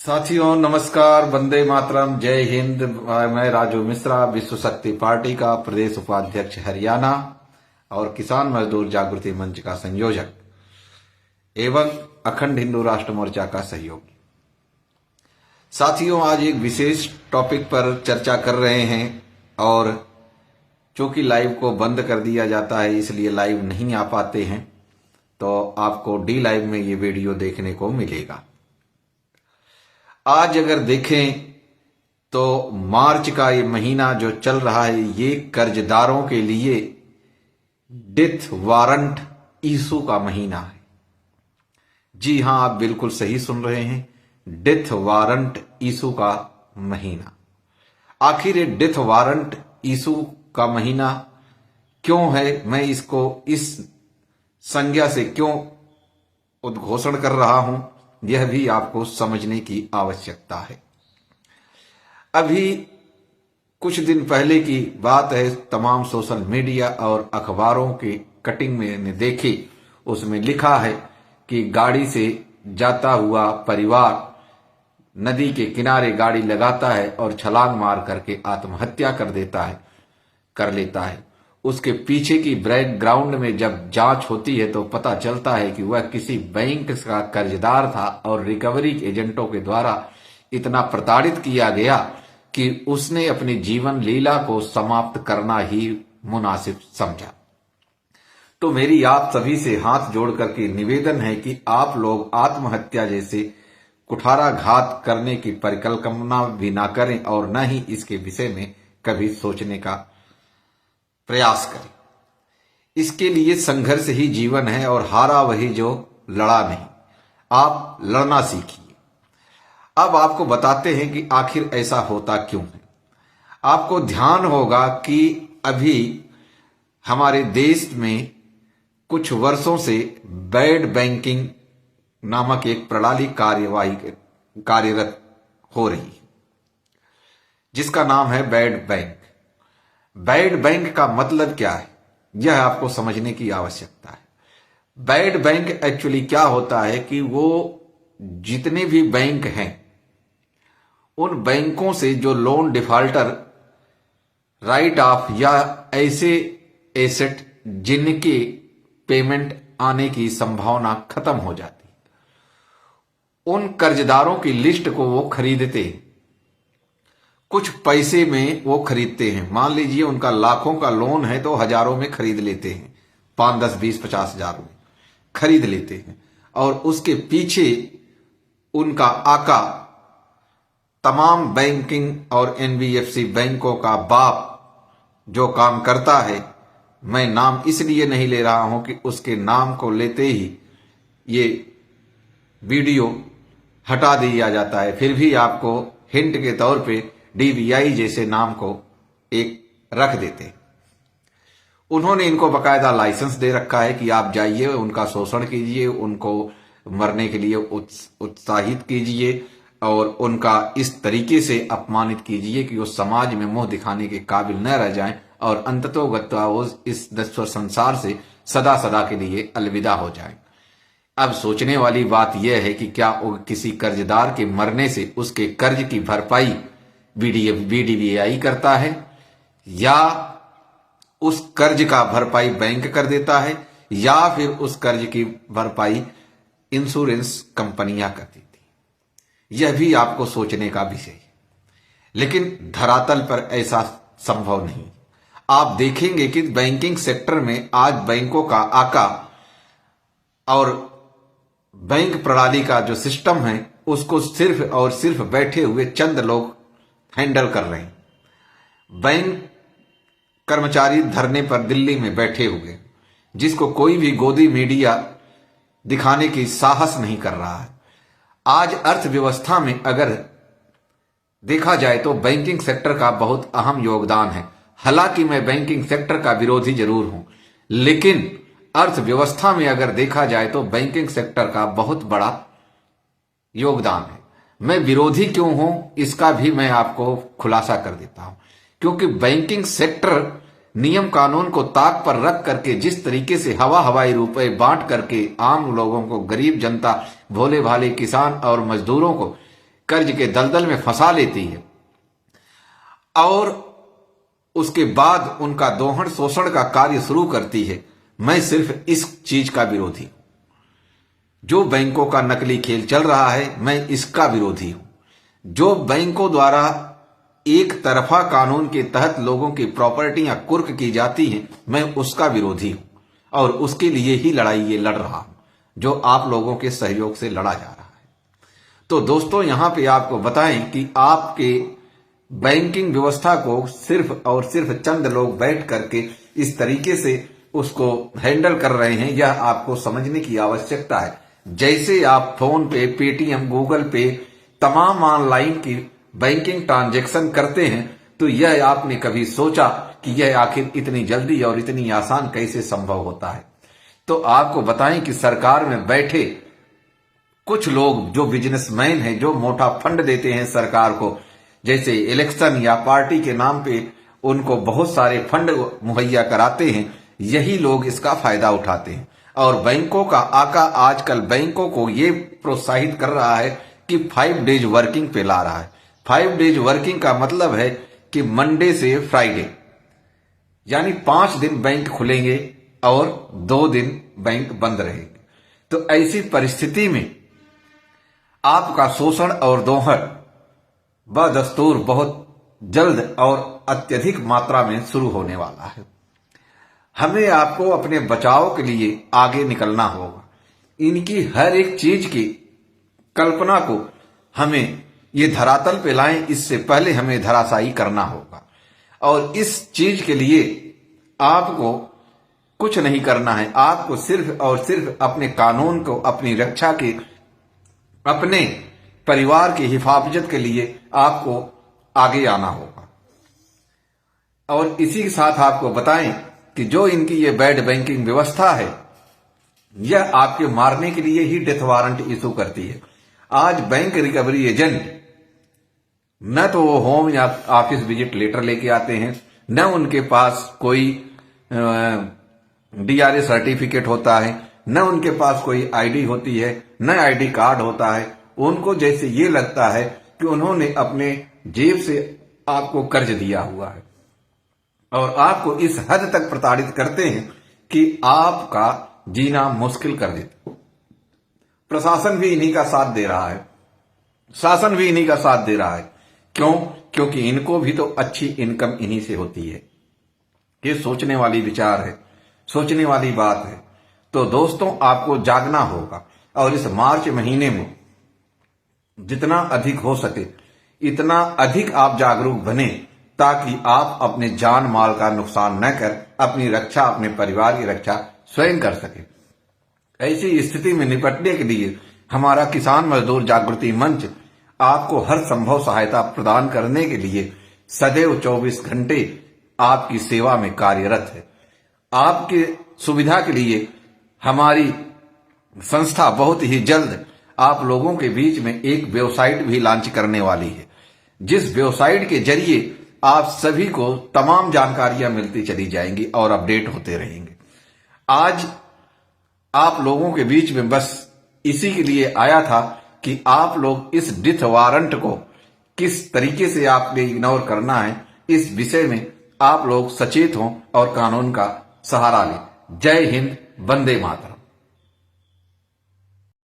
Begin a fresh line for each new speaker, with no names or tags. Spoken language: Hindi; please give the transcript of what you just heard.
साथियों नमस्कार, वंदे मातरम, जय हिंद। मैं राजू मिश्रा, विश्व शक्ति पार्टी का प्रदेश उपाध्यक्ष हरियाणा और किसान मजदूर जागृति मंच का संयोजक एवं अखंड हिंदू राष्ट्र मोर्चा का सहयोगी। साथियों, आज एक विशेष टॉपिक पर चर्चा कर रहे हैं और चूंकि लाइव को बंद कर दिया जाता है इसलिए लाइव नहीं आ पाते हैं, तो आपको डी लाइव में ये वीडियो देखने को मिलेगा। आज अगर देखें तो मार्च का ये महीना जो चल रहा है ये कर्जदारों के लिए डेथ वारंट इशू का महीना है। जी हां, आप बिल्कुल सही सुन रहे हैं, डेथ वारंट इशू का महीना। आखिर ये डेथ वारंट इशू का महीना क्यों है, मैं इसको इस संज्ञा से क्यों उद्घोषण कर रहा हूं, यह भी आपको समझने की आवश्यकता है। अभी कुछ दिन पहले की बात है, तमाम सोशल मीडिया और अखबारों के कटिंग में मैंने देखी, उसमें लिखा है कि गाड़ी से जाता हुआ परिवार नदी के किनारे गाड़ी लगाता है और छलांग मार करके आत्महत्या कर लेता है। उसके पीछे की बैकग्राउंड में जब जांच होती है तो पता चलता है कि वह किसी बैंक का कर्जदार था और रिकवरी एजेंटों के द्वारा इतना प्रताड़ित किया गया कि उसने अपनी जीवन लीला को समाप्त करना ही मुनासिब समझा। तो मेरी आप सभी से हाथ जोड़ करके निवेदन है कि आप लोग आत्महत्या जैसे कुठाराघात करने की परिकल्पना भी ना करें और न ही इसके विषय में कभी सोचने का प्रयास करें। इसके लिए संघर्ष ही जीवन है और हारा वही जो लड़ा नहीं। आप लड़ना सीखिए। अब आपको बताते हैं कि आखिर ऐसा होता क्यों है। आपको ध्यान होगा कि अभी हमारे देश में कुछ वर्षों से बैड बैंकिंग नामक एक प्रणाली कार्यरत हो रही है, जिसका नाम है बैड बैंक। बैड बैंक का मतलब क्या है, यह आपको समझने की आवश्यकता है। बैड बैंक एक्चुअली क्या होता है कि वो जितने भी बैंक हैं उन बैंकों से जो लोन डिफॉल्टर राइट ऑफ या ऐसे एसेट जिनके पेमेंट आने की संभावना खत्म हो जाती है, उन कर्जदारों की लिस्ट को वो खरीदते हैं। कुछ पैसे में वो खरीदते हैं। मान लीजिए उनका लाखों का लोन है तो हजारों में खरीद लेते हैं, 5, 10, 20, 50 हजार में खरीद लेते हैं। और उसके पीछे उनका आका तमाम बैंकिंग और एनबीएफसी बैंकों का बाप जो काम करता है, मैं नाम इसलिए नहीं ले रहा हूं कि उसके नाम को लेते ही ये वीडियो हटा दिया जाता है, फिर भी आपको हिंट के तौर पे डीवीआई जैसे नाम को एक रख देते। उन्होंने इनको बकायदा लाइसेंस दे रखा है कि आप जाइए उनका शोषण कीजिए, उनको मरने के लिए उत्साहित कीजिए और उनका इस तरीके से अपमानित कीजिए कि वो समाज में मुंह दिखाने के काबिल न रह जाएं और अंततोगत्वा वो इस नश्वर संसार से सदा सदा के लिए अलविदा हो जाएं। अब सोचने वाली बात यह है कि क्या किसी कर्जदार के मरने से उसके कर्ज की भरपाई बीडीवीआई करता है या उस कर्ज का भरपाई बैंक कर देता है या फिर उस कर्ज की भरपाई इंश्योरेंस कंपनियां कर देती। यह भी आपको सोचने का विषय है, लेकिन धरातल पर ऐसा संभव नहीं। आप देखेंगे कि बैंकिंग सेक्टर में आज बैंकों का आका और बैंक प्रणाली का जो सिस्टम है उसको सिर्फ और सिर्फ बैठे हुए चंद लोग हैंडल कर रहे हैं। बैंक कर्मचारी धरने पर दिल्ली में बैठे हुए, जिसको कोई भी गोदी मीडिया दिखाने की साहस नहीं कर रहा है। आज अर्थव्यवस्था में अगर देखा जाए तो बैंकिंग सेक्टर का बहुत अहम योगदान है। हालांकि मैं बैंकिंग सेक्टर का विरोधी जरूर हूं, लेकिन अर्थव्यवस्था में अगर देखा जाए तो बैंकिंग सेक्टर का बहुत बड़ा योगदान है। मैं विरोधी क्यों हूं इसका भी मैं आपको खुलासा कर देता हूं, क्योंकि बैंकिंग सेक्टर नियम कानून को ताक पर रख करके जिस तरीके से हवाई रुपए बांट करके आम लोगों को, गरीब जनता, भोले भाले किसान और मजदूरों को कर्ज के दलदल में फंसा लेती है और उसके बाद उनका दोहन शोषण का कार्य शुरू करती है। मैं सिर्फ इस चीज का विरोधी हूं। जो बैंकों का नकली खेल चल रहा है, मैं इसका विरोधी हूं। जो बैंकों द्वारा एक तरफा कानून के तहत लोगों की प्रॉपर्टियां कुर्क की जाती हैं, मैं उसका विरोधी हूं और उसके लिए ही लड़ाई ये लड़ रहा हूं, जो आप लोगों के सहयोग से लड़ा जा रहा है। तो दोस्तों, यहां पे आपको बताएं कि आपके बैंकिंग व्यवस्था को सिर्फ और सिर्फ चंद लोग बैठ करके इस तरीके से उसको हैंडल कर रहे हैं, यह आपको समझने की आवश्यकता है। जैसे आप फोन पे, पेटीएम, गूगल पे, तमाम ऑनलाइन की बैंकिंग ट्रांजैक्शन करते हैं, तो यह आपने कभी सोचा कि यह आखिर इतनी जल्दी और इतनी आसान कैसे संभव होता है? तो आपको बताएं कि सरकार में बैठे कुछ लोग जो बिजनेसमैन हैं, जो मोटा फंड देते हैं सरकार को, जैसे इलेक्शन या पार्टी के नाम पे उनको बहुत सारे फंड मुहैया कराते हैं, यही लोग इसका फायदा उठाते हैं। और बैंकों का आका आजकल बैंकों को ये प्रोत्साहित कर रहा है कि 5 डेज वर्किंग पे ला रहा है। 5 डेज वर्किंग का मतलब है कि मंडे से फ्राइडे, यानी 5 दिन बैंक खुलेंगे और 2 दिन बैंक बंद रहेंगे। तो ऐसी परिस्थिति में आपका शोषण और दोहन बदस्तूर बहुत जल्द और अत्यधिक मात्रा में शुरू होने वाला है। हमें आपको अपने बचाव के लिए आगे निकलना होगा। इनकी हर एक चीज की कल्पना को हमें ये धरातल पे लाएं, इससे पहले हमें धराशायी करना होगा। और इस चीज के लिए आपको कुछ नहीं करना है, आपको सिर्फ और सिर्फ अपने कानून को, अपनी रक्षा के, अपने परिवार की हिफाजत के लिए आपको आगे आना होगा। और इसी के साथ आपको बताएं कि जो इनकी ये बैड बैंकिंग व्यवस्था है, यह आपके मारने के लिए ही डेथ वारंट इशू करती है। आज बैंक रिकवरी एजेंट न तो वो होम या ऑफिस विजिट लेटर लेके आते हैं, न उनके पास कोई डीआरए सर्टिफिकेट होता है, न उनके पास कोई आईडी होती है, न आईडी कार्ड होता है। उनको जैसे ये लगता है कि उन्होंने अपने जेब से आपको कर्ज दिया हुआ है और आपको इस हद तक प्रताड़ित करते हैं कि आपका जीना मुश्किल कर देते। प्रशासन भी इन्हीं का साथ दे रहा है, शासन भी इन्हीं का साथ दे रहा है। क्यों? क्योंकि इनको भी तो अच्छी इनकम इन्हीं से होती है। ये सोचने वाली विचार है, सोचने वाली बात है। तो दोस्तों, आपको जागना होगा और इस मार्च महीने में जितना अधिक हो सके इतना अधिक आप जागरूक बने, ताकि आप अपने जान माल का नुकसान न कर अपनी रक्षा, अपने परिवार की रक्षा स्वयं कर सके। ऐसी स्थिति में निपटने के लिए हमारा किसान मजदूर जागृति मंच आपको हर संभव सहायता प्रदान करने के लिए सदैव 24 घंटे आपकी सेवा में कार्यरत है। आपकी सुविधा के लिए हमारी संस्था बहुत ही जल्द आप लोगों के बीच में एक वेबसाइट भी लॉन्च करने वाली है, जिस वेबसाइट के जरिए आप सभी को तमाम जानकारियां मिलती चली जाएंगी और अपडेट होते रहेंगे। आज आप लोगों के बीच में बस इसी के लिए आया था कि आप लोग इस डेथ वारंट को किस तरीके से आपने इग्नोर करना है, इस विषय में आप लोग सचेत हों और कानून का सहारा लें। जय हिंद, वंदे मातरम।